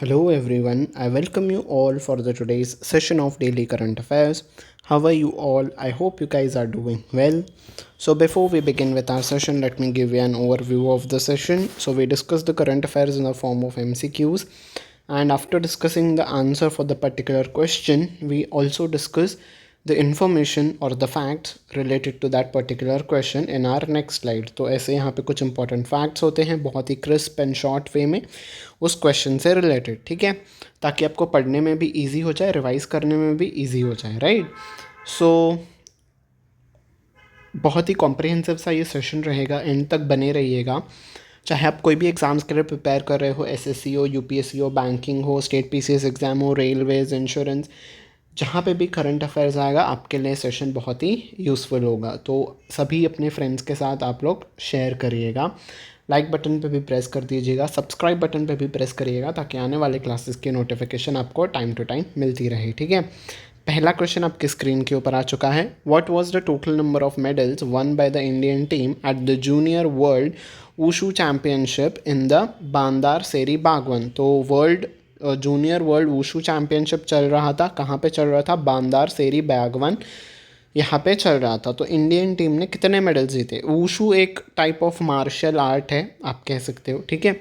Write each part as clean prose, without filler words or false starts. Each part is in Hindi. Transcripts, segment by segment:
Hello everyone, I welcome you all for the today's session of Daily Current Affairs. How are you all? I hope you guys are doing well. So before we begin with our session, let me give you an overview of the session. So we discuss the current affairs in the form of MCQs, and after discussing the answer for the particular question, we also discuss the information or the facts related to that particular question in our next slide. तो ऐसे यहाँ पे कुछ इंपॉर्टेंट फैक्ट्स होते हैं बहुत ही क्रिस्प एंड शॉर्ट वे में उस क्वेश्चन से रिलेटेड, ठीक है, ताकि आपको पढ़ने में भी इजी हो जाए, रिवाइज करने में भी इजी हो जाए, राइट। सो बहुत ही कॉम्प्रिहेंसिव सा ये सेशन रहेगा, एंड तक बने रहिएगा। चाहे आप कोई भी एग्ज़ाम्स के लिए प्रिपेयर कर रहे हो, एसएससी हो, यूपीएससी हो, बैंकिंग हो, स्टेट पीसीएस एग्ज़ाम हो, रेलवेज, इंश्योरेंस, जहाँ पे भी करंट अफेयर्स आएगा आपके लिए सेशन बहुत ही यूज़फुल होगा। तो सभी अपने फ्रेंड्स के साथ आप लोग शेयर करिएगा, लाइक बटन पे भी प्रेस कर दीजिएगा, सब्सक्राइब बटन पे भी प्रेस करिएगा, ताकि आने वाले क्लासेस की नोटिफिकेशन आपको टाइम टू टाइम मिलती रहे, ठीक है। पहला क्वेश्चन आपकी स्क्रीन के ऊपर आ चुका है। What was the total number of medals won by the Indian team at the junior world wushu championship in the Bandar Seri Begawan. तो जूनियर वर्ल्ड वुशु चैम्पियनशिप चल रहा था, कहाँ पे चल रहा था? बांदार सेरी बागवन यहाँ पे चल रहा था। तो इंडियन टीम ने कितने मेडल जीते? वुशु एक टाइप ऑफ मार्शल आर्ट है, आप कह सकते हो, ठीक है।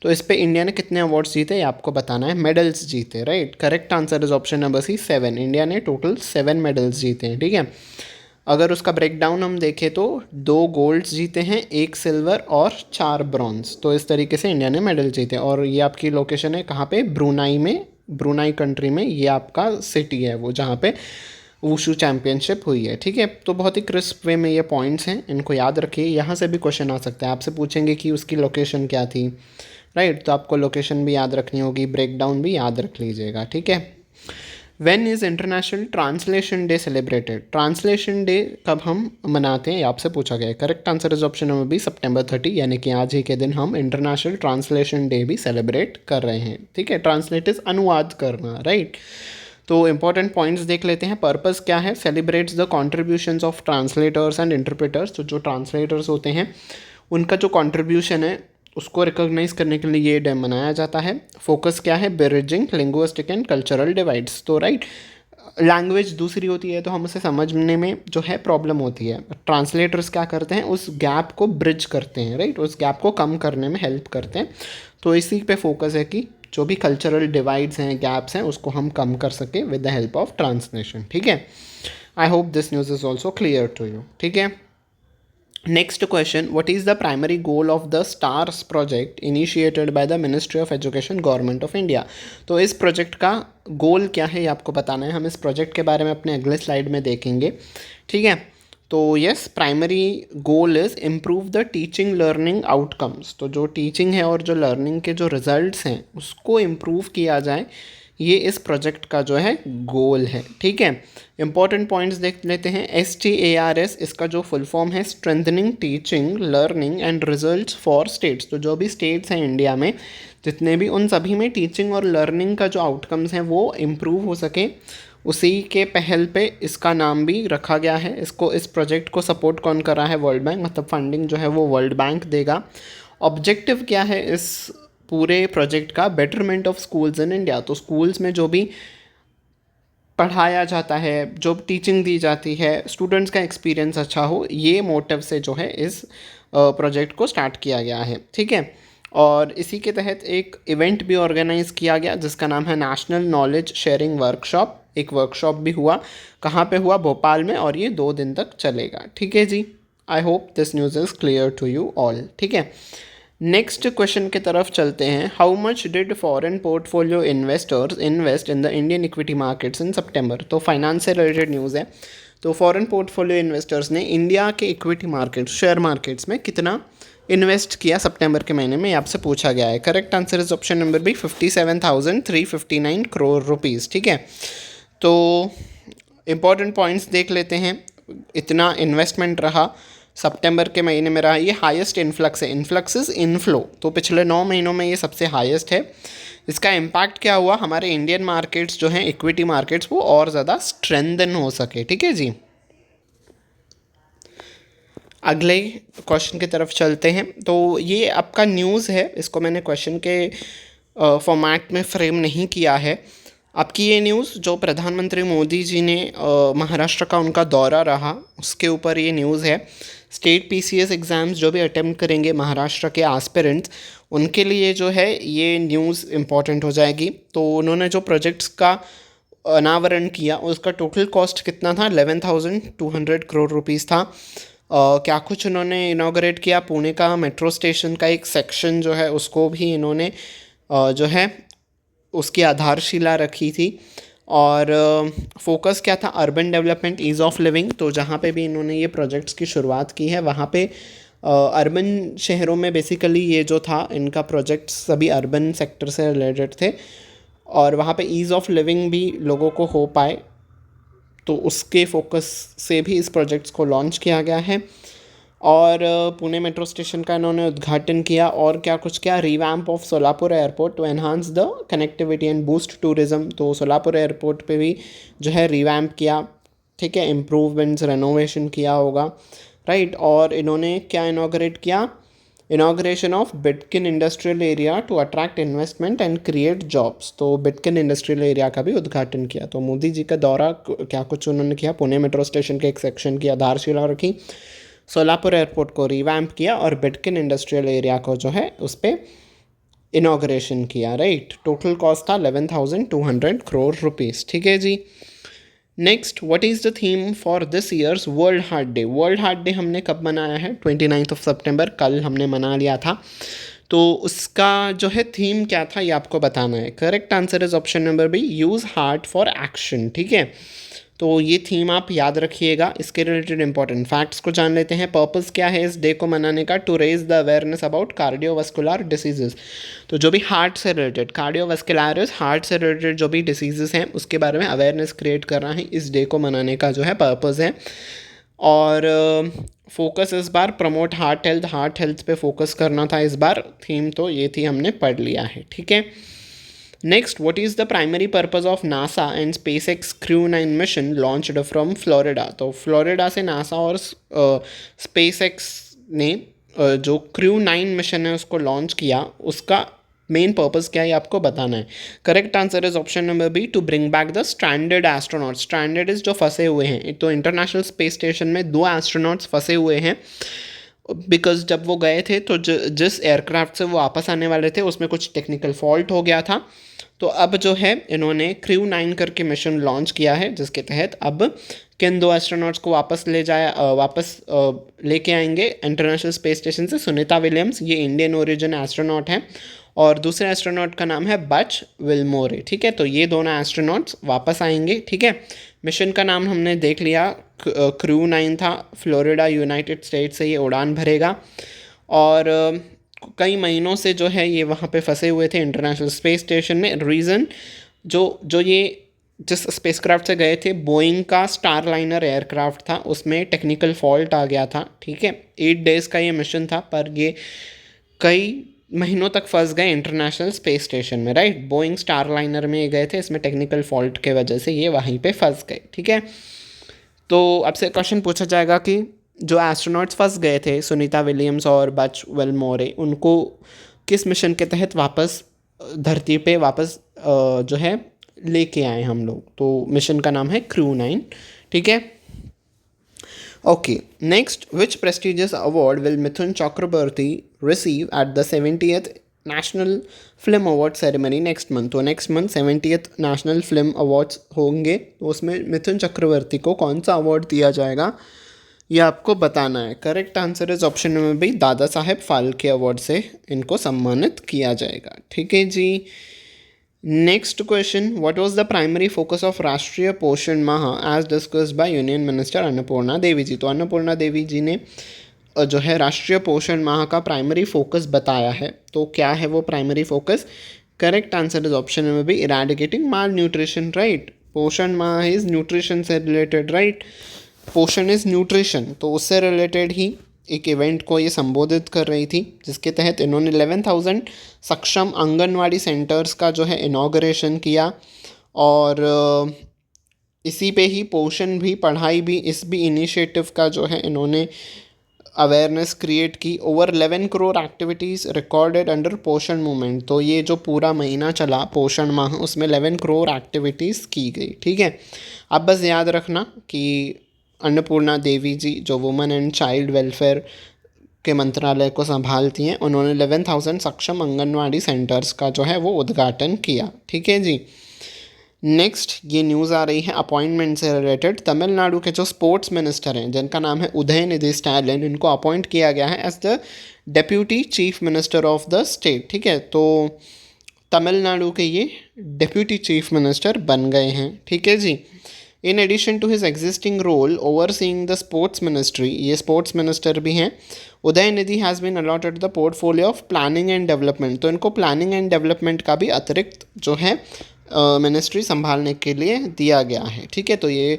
तो इस पे इंडिया ने कितने अवार्ड्स जीते ये आपको बताना है। मेडल्स जीते, right. Correct answer is option number C, 7। India ने टोटल 7 मेडल्स जीते हैं, ठीक है। अगर उसका ब्रेक डाउन हम देखें तो 2 गोल्ड्स जीते हैं, 1 सिल्वर और 4 ब्रॉन्ज। तो इस तरीके से इंडिया ने मेडल जीते। और ये आपकी लोकेशन है कहाँ पे? ब्रुनाई में, ब्रुनाई कंट्री में ये आपका सिटी है वो जहाँ पे वुशु चैम्पियनशिप हुई है, ठीक है। तो बहुत ही क्रिस्प वे में ये पॉइंट्स हैं, इनको याद रखिए। यहाँ से भी क्वेश्चन आ सकता है, आपसे पूछेंगे कि उसकी लोकेशन क्या थी, राइट। तो आपको लोकेशन भी याद रखनी होगी, ब्रेक डाउन भी याद रख लीजिएगा, ठीक है। When is international translation day celebrated? Translation day कब हम मनाते हैं ये आपसे पूछा गया है। Correct answer is option number B, सितंबर 30, यानी कि आज ही के दिन हम इंटरनेशनल ट्रांसलेशन डे भी सेलिब्रेट कर रहे हैं, ठीक है। ट्रांसलेट इज अनुवाद करना, राइट। तो इंपॉर्टेंट पॉइंट्स देख लेते हैं। पर्पस क्या है? Celebrates the contributions of translators and interpreters. तो जो ट्रांसलेटर्स होते हैं उनका जो कॉन्ट्रीब्यूशन है उसको रिकॉग्नाइज करने के लिए ये डे मनाया जाता है। फोकस क्या है? Bridging linguistic and cultural divides. तो राइट, लैंग्वेज दूसरी होती है तो हम उसे समझने में जो है प्रॉब्लम होती है। ट्रांसलेटर्स क्या करते हैं? उस गैप को ब्रिज करते हैं, राइट, उस गैप को कम करने में हेल्प करते हैं। तो इसी पे फोकस है कि जो भी कल्चरल डिवाइड्स हैं, गैप्स हैं, उसको हम कम कर सकें with the help of translation, ठीक है। I hope this news is also clear to you, ठीक है। Next question, what is the primary goal of the STARS project initiated by the Ministry of Education, Government of India? तो इस प्रोजेक्ट का गोल क्या है ये आपको बताना है। हम इस प्रोजेक्ट के बारे में अपने अगले स्लाइड में देखेंगे, ठीक है। तो yes, primary goal is improve the teaching learning outcomes. तो जो टीचिंग है और जो लर्निंग के जो रिजल्ट्स हैं उसको इम्प्रूव किया जाए, ये इस प्रोजेक्ट का जो है गोल है, ठीक है। इंपॉर्टेंट पॉइंट्स देख लेते हैं। STARS इसका जो फुल फॉर्म है strengthening teaching learning and results for states. तो जो भी स्टेट्स हैं इंडिया में जितने भी, उन सभी में टीचिंग और लर्निंग का जो आउटकम्स हैं वो इम्प्रूव हो सके, उसी के पहल पे इसका नाम भी रखा गया है। इसको, इस प्रोजेक्ट को सपोर्ट कौन कर रहा है? वर्ल्ड बैंक, मतलब फंडिंग जो है वो वर्ल्ड बैंक देगा। ऑब्जेक्टिव क्या है इस पूरे प्रोजेक्ट का? Betterment of schools in India. तो स्कूल्स में जो भी पढ़ाया जाता है, जो टीचिंग दी जाती है, स्टूडेंट्स का एक्सपीरियंस अच्छा हो, ये मोटिव से जो है इस प्रोजेक्ट को स्टार्ट किया गया है, ठीक है। और इसी के तहत एक इवेंट भी ऑर्गेनाइज किया गया जिसका नाम है नेशनल नॉलेज शेयरिंग वर्कशॉप। एक वर्कशॉप भी हुआ, कहाँ पे हुआ? भोपाल में, और ये 2 दिन तक चलेगा, ठीक है जी। I hope this news is clear to you all, ठीक है। नेक्स्ट क्वेश्चन की तरफ चलते हैं। How much did foreign portfolio investors invest in the Indian equity markets in September? तो फाइनेंस से रिलेटेड न्यूज़ है। तो फॉरेन पोर्टफोलियो इन्वेस्टर्स ने इंडिया के इक्विटी मार्केट्स, शेयर मार्केट्स में कितना इन्वेस्ट किया सितंबर के महीने में, आपसे पूछा गया है। Correct answer is option number B, 57,359 crore rupees, ठीक है। तो इम्पॉर्टेंट पॉइंट्स देख लेते हैं। इतना इन्वेस्टमेंट रहा सितंबर के महीने में, रहा ये हाईएस्ट इन्फ्लक्स है। इन्फ्लक्स इज इनफ्लो, तो पिछले 9 महीनों में ये सबसे हाईएस्ट है। इसका इम्पैक्ट क्या हुआ? हमारे इंडियन मार्केट्स जो हैं, इक्विटी मार्केट्स, वो और ज़्यादा स्ट्रेंथन हो सके, ठीक है जी। अगले क्वेश्चन की तरफ चलते हैं। तो ये आपका न्यूज़ है, इसको मैंने क्वेश्चन के फॉर्मेट में फ्रेम नहीं किया है। आपकी ये न्यूज़ जो प्रधानमंत्री मोदी जी ने महाराष्ट्र का उनका दौरा रहा उसके ऊपर ये न्यूज़ है। स्टेट पीसीएस एग्ज़ाम्स जो भी अटेम्प्ट करेंगे महाराष्ट्र के एस्पिरेंट्स, उनके लिए जो है ये न्यूज़ इम्पॉर्टेंट हो जाएगी। तो उन्होंने जो प्रोजेक्ट्स का अनावरण किया उसका टोटल कॉस्ट कितना था, 11,200 करोड़ रुपीज़ था। क्या कुछ उन्होंने इनाग्रेट किया, पुणे का मेट्रो स्टेशन का एक सेक्शन जो है उसको भी इन्होंने जो है उसकी आधारशिला रखी थी। और फोकस क्या था, urban development, ease of living. तो जहाँ पे भी इन्होंने ये प्रोजेक्ट्स की शुरुआत की है वहाँ पे अर्बन शहरों में बेसिकली ये जो था इनका प्रोजेक्ट्स सभी अर्बन सेक्टर से रिलेटेड थे और वहाँ पे ईज़ ऑफ लिविंग भी लोगों को हो पाए, तो उसके फोकस से भी इस प्रोजेक्ट्स को लॉन्च किया गया है। और पुणे मेट्रो स्टेशन का इन्होंने उद्घाटन किया। और क्या कुछ किया, revamp of Solapur airport to enhance the connectivity and boost tourism. तो सोलापुर एयरपोर्ट पे भी जो है रिवैम्प किया, ठीक है, इम्प्रूवमेंट्स रेनोवेशन किया होगा, राइट। और इन्होंने क्या इनाग्रेट किया, inauguration of Bidkin industrial area to attract investment and create jobs. तो बिटकिन इंडस्ट्रियल एरिया का भी उद्घाटन किया। तो मोदी जी का दौरा क्या कुछ उन्होंने किया, पुणे मेट्रो स्टेशन के एक सेक्शन की आधारशिला रखी, सोलापुर एयरपोर्ट को रिवैम्प किया और बिटकिन इंडस्ट्रियल एरिया को जो है उस पर इनाग्रेशन किया, राइट। टोटल कॉस्ट था 11,200 करोड़ रुपीज़, ठीक है जी। Next, what is the theme for this year's world heart day. World heart day हमने कब मनाया है, 29 सितंबर, कल हमने मना लिया था। तो उसका जो है थीम क्या था ये आपको बताना है। Correct answer is option number B, use heart for action, ठीक है। तो ये थीम आप याद रखिएगा। इसके रिलेटेड इंपॉर्टेंट फैक्ट्स को जान लेते हैं। पर्पस क्या है इस डे को मनाने का, to raise the awareness about cardiovascular diseases. तो जो भी हार्ट से रिलेटेड, कार्डियोवास्कुलरिस, हार्ट से रिलेटेड जो भी डिसीजेस हैं उसके बारे में अवेयरनेस क्रिएट करना ही इस डे को मनाने का जो है पर्पज़ है। और फोकस इस बार प्रमोट हार्ट हेल्थ पे फोकस करना था इस बार। थीम तो ये थी, हमने पढ़ लिया है, ठीक है। Next, what is the primary purpose of NASA and SpaceX crew 9 mission launched from Florida. तो फ्लोरिडा से नासा और स्पेसएक्स ने जो क्रू 9 मिशन है उसको लॉन्च किया, उसका मेन पर्पस क्या है आपको बताना है। Correct answer is option number B, to bring back the stranded astronauts. Stranded is जो फंसे हुए हैं। तो इंटरनेशनल स्पेस स्टेशन में 2 एस्ट्रोनॉट्स फंसे हुए हैं बिकॉज जब वो गए थे तो जिस एयरक्राफ्ट से वो वापस आने वाले थे उसमें कुछ टेक्निकल फॉल्ट हो गया था। तो अब जो है इन्होंने क्रू 9 करके मिशन लॉन्च किया है जिसके तहत अब किन 2 एस्ट्रोनॉट्स को वापस लेके आएंगे इंटरनेशनल स्पेस स्टेशन से। सुनीता विलियम्स, ये इंडियन ओरिजिन एस्ट्रोनॉट है, और दूसरे एस्ट्रोनॉट का नाम है बच विल्मोरे, ठीक है। तो ये दोनों एस्ट्रोनॉट्स वापस आएंगे, ठीक है। मिशन का नाम हमने देख लिया, क्रू 9 था, फ्लोरिडा यूनाइटेड स्टेट से ये उड़ान भरेगा। और कई महीनों से जो है ये वहाँ पे फंसे हुए थे इंटरनेशनल स्पेस स्टेशन में। रीज़न जो ये जिस स्पेसक्राफ्ट से गए थे, बोइंग का स्टारलाइनर एयरक्राफ्ट था, उसमें टेक्निकल फॉल्ट आ गया था, ठीक है। 8 डेज़ का ये मिशन था पर ये कई महीनों तक फंस गए इंटरनेशनल स्पेस स्टेशन में, राइट। बोइंग स्टारलाइनर में ये गए थे, इसमें टेक्निकल फॉल्ट के वजह से ये वहीं पे फंस गए, ठीक है। तो आपसे क्वेश्चन पूछा जाएगा कि जो एस्ट्रोनॉट्स फंस गए थे, सुनीता विलियम्स और बच विल्मोरे, उनको किस मिशन के तहत वापस धरती पे वापस जो है लेके आए हम लोग। तो मिशन का नाम है क्रू 9, ठीक है। Okay, next, which prestigious award will Mithun Chakraborty receive at the 70th national film award ceremony next month. तो next month 70th national film awards होंगे, तो उसमें मिथुन चक्रवर्ती को कौन सा अवार्ड दिया जाएगा ये आपको बताना है। Correct answer is option number B, Dada Saheb Phalke award से इनको सम्मानित किया जाएगा, ठीक है जी। Next question, what was the primary focus of Rashtriya Poshan Maah as discussed by union minister Annapurna Devi ji. तो अन्नपूर्णा देवी जी ने जो है राष्ट्रीय पोषण माह का प्राइमरी फोकस बताया है। तो क्या है वो primary focus? Correct answer is option number B, eradicating malnutrition, right. Poshan Maah is nutrition से रिलेटेड, राइट। पोषण इज न्यूट्रिशन, तो उससे रिलेटेड ही एक इवेंट को ये संबोधित कर रही थी, जिसके तहत इन्होंने 11,000 सक्षम आंगनवाड़ी सेंटर्स का जो है इनॉग्रेशन किया। और इसी पे ही पोषण भी, पढ़ाई भी, इस भी इनिशिएटिव का जो है इन्होंने अवेयरनेस क्रिएट की। Over 11 crore activities recorded under पोषण मूवमेंट। तो ये जो पूरा महीना चला पोषण माह, उसमें 11 करोड़ एक्टिविटीज़ की गई। ठीक है, अब बस याद रखना कि अन्नपूर्णा देवी जी जो वुमेन एंड चाइल्ड वेलफेयर के मंत्रालय को संभालती हैं, उन्होंने 11,000 सक्षम आंगनवाड़ी सेंटर्स का जो है वो उद्घाटन किया। ठीक है जी। नेक्स्ट ये न्यूज़ आ रही है अपॉइंटमेंट से रिलेटेड। तमिलनाडु के जो स्पोर्ट्स मिनिस्टर हैं जिनका नाम है उदयनिधि स्टैलिन, इनको अपॉइंट किया गया है as the deputy chief minister of the state. ठीक है, तो तमिलनाडु के ये डेप्यूटी चीफ मिनिस्टर बन गए हैं। ठीक है जी। In addition to his existing role overseeing the sports ministry, ये स्पोर्ट्स मिनिस्टर भी हैं। Udhayanidhi has been allotted the portfolio of planning and development. तो इनको प्लानिंग एंड डेवलपमेंट का भी अतिरिक्त जो है मिनिस्ट्री संभालने के लिए दिया गया है। ठीक है, तो ये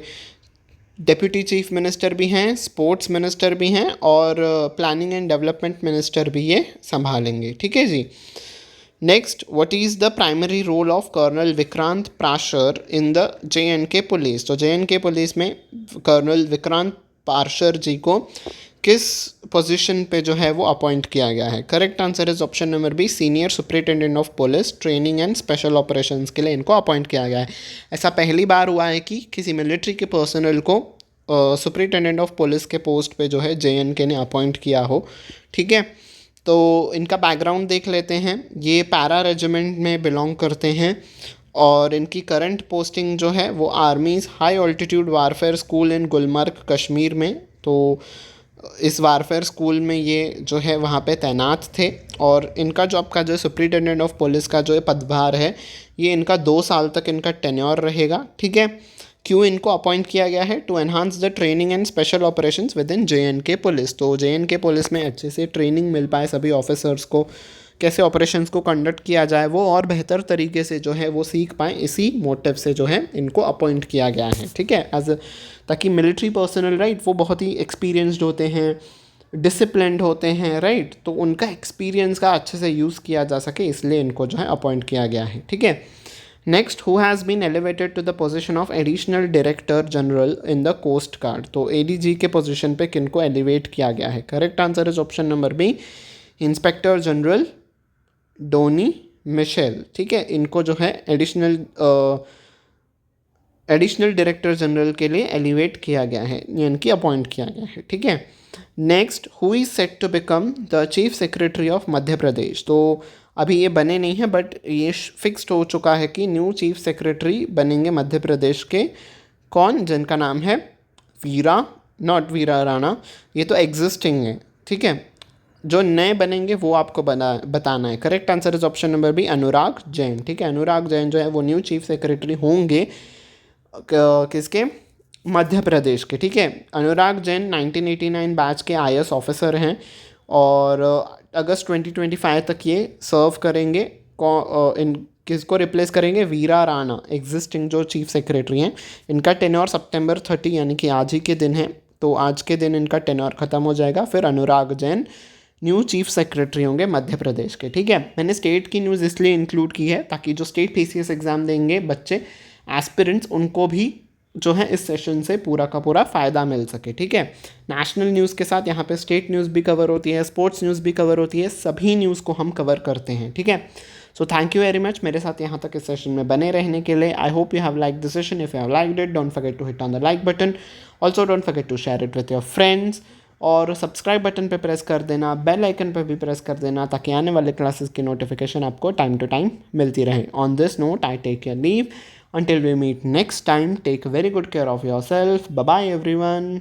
डेप्यूटी चीफ मिनिस्टर भी हैं, स्पोर्ट्स मिनिस्टर भी हैं और प्लानिंग एंड डेवलपमेंट मिनिस्टर भी ये संभालेंगे। ठीक है जी। Next, what is the primary role of colonel Vikrant Parashar in the JNK police. तो JNK पुलिस में कर्नल विक्रांत पार्शर जी को किस पोजीशन पे जो है वो अपॉइंट किया गया है? Correct answer is option number B, senior superintendent of police training and special operations के लिए इनको अपॉइंट किया गया है। ऐसा पहली बार हुआ है कि किसी मिलिट्री के पर्सनल को सुपरिटेंडेंट ऑफ पुलिस के पोस्ट पे जो है JNK ने अपॉइंट किया हो। ठीक है, तो इनका बैकग्राउंड देख लेते हैं। ये पैरा रेजिमेंट में बिलोंग करते हैं और इनकी करंट पोस्टिंग जो है वो armies high altitude warfare school इन गुलमर्ग कश्मीर में। तो इस वारफेयर स्कूल में ये जो है वहाँ पे तैनात थे और इनका जो आपका जो सुपरिटेंडेंट ऑफ पुलिस का जो पदभार है ये इनका 2 साल तक इनका टेन्योर रहेगा। ठीक है, क्यों इनको अपॉइंट किया गया है? To enhance the training and special operations within JNK police. तो JNK पुलिस में अच्छे से ट्रेनिंग मिल पाए सभी ऑफिसर्स को, कैसे ऑपरेशंस को कंडक्ट किया जाए वो और बेहतर तरीके से जो है वो सीख पाएँ, इसी मोटिव से जो है इनको अपॉइंट किया गया है। ठीक है, एज ताकि मिलिट्री पर्सनल राइट वो बहुत ही एक्सपीरियंस्ड होते हैं, डिसिप्लिन्ड होते हैं राइट, तो उनका एक्सपीरियंस का अच्छे से यूज़ किया जा सके, इसलिए इनको जो है अपॉइंट किया गया है। ठीक है, next, who has been elevated to the position of additional director general in the coast guard. तो ADG के पोजीशन पे किनको एलिवेट किया गया है? Correct answer is option number B, inspector general Donny Michael. ठीक है, इनको जो है एडिशनल डायरेक्टर जनरल के लिए एलिवेट किया गया है, इनकी अपॉइंट किया गया है। ठीक है, next, who is set to become the chief secretary of Madhya Pradesh. तो अभी ये बने नहीं हैं बट ये फिक्स्ड हो चुका है कि न्यू चीफ सेक्रेटरी बनेंगे मध्य प्रदेश के। कौन? जिनका नाम है नॉट वीरा राणा, ये तो एग्जिस्टिंग है। ठीक है, जो नए बनेंगे वो आपको बताना है। Correct answer is option number B, Anurag Jain. ठीक है, अनुराग जैन जो है वो न्यू चीफ सेक्रेटरी होंगे किसके? मध्य प्रदेश के। ठीक है, अनुराग जैन 1989 बैच के IAS ऑफिसर हैं और अगस्त 2025 तक ये सर्व करेंगे। इन किसको रिप्लेस करेंगे? वीरा राणा, एग्जिस्टिंग जो चीफ सेक्रेटरी हैं। इनका टेन्योर सितंबर 30 यानी कि आज ही के दिन है, तो आज के दिन इनका टेन्योर ख़त्म हो जाएगा। फिर Anurag Jain new chief secretary होंगे मध्य प्रदेश के। ठीक है, मैंने स्टेट की न्यूज़ इसलिए इंक्लूड की है ताकि जो स्टेट PCS एग्ज़ाम देंगे बच्चे एस्पिरेंट्स, उनको भी जो है इस सेशन से पूरा का पूरा फ़ायदा मिल सके। ठीक है, नेशनल न्यूज़ के साथ यहाँ पे स्टेट न्यूज़ भी कवर होती है, स्पोर्ट्स न्यूज़ भी कवर होती है, सभी न्यूज़ को हम कवर करते हैं। ठीक है, so thank you very much मेरे साथ यहाँ तक इस सेशन में बने रहने के लिए। I hope you have like the session. If you have liked it, don't forget to hit on the like button, also don't forget to share it with your friends और सब्सक्राइब बटन पे प्रेस कर देना, बेल आइकन पे भी प्रेस कर देना ताकि आने वाले क्लासेस की नोटिफिकेशन आपको टाइम टू टाइम मिलती रहे। On this note I take your leave until we meet next time. Take very good care of yourself. Bye bye everyone.